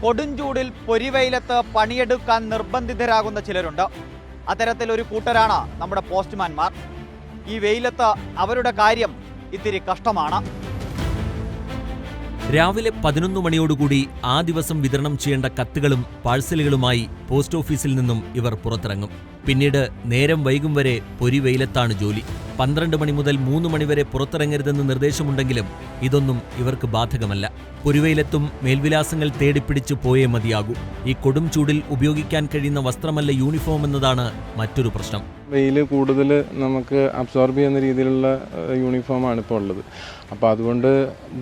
കൊടുംചൂടിൽ പൊരിവെയിലത്ത് പണിയെടുക്കാൻ നിർബന്ധിതരാകുന്ന ചിലരുണ്ട്. അത്തരത്തിലൊരു കൂട്ടരാണ് നമ്മുടെ പോസ്റ്റ്മാൻമാർ. ഈ വെയിലത്ത് അവരുടെ കാര്യം ഇത്തിരി കഷ്ടമാണ്. രാവിലെ 11 മണിയോടുകൂടി ആ ദിവസം വിതരണം ചെയ്യേണ്ട കത്തുകളും പാഴ്സലുകളുമായി പോസ്റ്റ് ഓഫീസിൽ നിന്നും ഇവർ പുറത്തിറങ്ങും. പിന്നീട് നേരം വൈകും വരെ പൊരിവെയിലത്താണ് ജോലി. 12 മണി മുതൽ 3 മണിവരെ പുറത്തിറങ്ങരുതെന്ന് നിർദ്ദേശമുണ്ടെങ്കിലും ഇതൊന്നും ഇവർക്ക് ബാധകമല്ല. പൊരിവെയിലത്തും മേൽവിലാസങ്ങൾ തേടിപ്പിടിച്ച് പോയേ മതിയാകൂ. ഈ കൊടും ചൂടിൽ ഉപയോഗിക്കാൻ കഴിയുന്ന വസ്ത്രമല്ല യൂണിഫോം എന്നതാണ് മറ്റൊരു പ്രശ്നം. വെയിൽ കൂടുതൽ നമുക്ക് അബ്സോർബ് ചെയ്യുന്ന രീതിയിലുള്ള യൂണിഫോമാണ് ഇപ്പോൾ ഉള്ളത്. അപ്പോൾ അതുകൊണ്ട്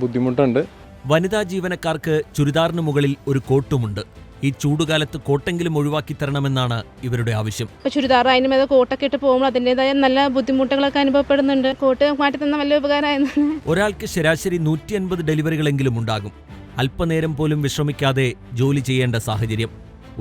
ബുദ്ധിമുട്ടുണ്ട്. വനിതാ ജീവനക്കാർക്ക് ചുരിദാറിന് മുകളിൽ ഒരു കോട്ടുമുണ്ട്. ഈ ചൂടുകാലത്ത് കോട്ടെങ്കിലും ഒഴിവാക്കി തരണമെന്നാണ് ഇവരുടെ ആവശ്യം. ചുരിദാർ അതിന് മേലെ കോട്ടൊക്കെ ഇട്ട് പോകുമ്പോൾ അതിൻ്റെതായ നല്ല ബുദ്ധിമുട്ടുകളൊക്കെ അനുഭവപ്പെടുന്നുണ്ട്. കോട്ട് മാറ്റി തന്ന വലിയ ഉപകാരമായിരുന്നു. ഒരാൾക്ക് ശരാശരി 150 ഡെലിവറികളെങ്കിലും ഉണ്ടാകും. അല്പനേരം പോലും വിശ്രമിക്കാതെ ജോലി ചെയ്യേണ്ട സാഹചര്യം.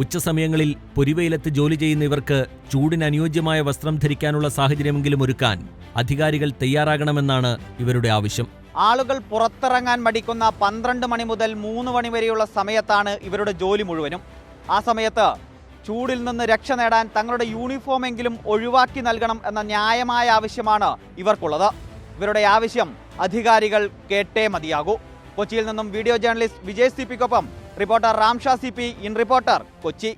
ഉച്ചസമയങ്ങളിൽ പൊരിവെയിലത്ത് ജോലി ചെയ്യുന്ന ഇവർക്ക് ചൂടിന് അനുയോജ്യമായ വസ്ത്രം ധരിക്കാനുള്ള സാഹചര്യമെങ്കിലും ഒരുക്കാൻ അധികാരികൾ തയ്യാറാകണമെന്നാണ് ഇവരുടെ ആവശ്യം. ആളുകൾ പുറത്തിറങ്ങാൻ മടിക്കുന്ന 12 മണി മുതൽ 3 മണി വരെയുള്ള സമയത്താണ് ഇവരുടെ ജോലി മുഴുവനും. ആ സമയത്ത് ചൂടിൽ നിന്ന് രക്ഷ നേടാൻ തങ്ങളുടെ യൂണിഫോമെങ്കിലും ഒഴിവാക്കി നൽകണം എന്ന ന്യായമായ ആവശ്യമാണ് ഇവർക്കുള്ളത്. ഇവരുടെ ആവശ്യം അധികാരികൾ കേട്ടേ മതിയാകൂ. കൊച്ചിയിൽ നിന്നും വീഡിയോ ജേർണലിസ്റ്റ് വിജയ് CP-ക്കൊപ്പം reporter Ramsha CP in reporter, Kochi.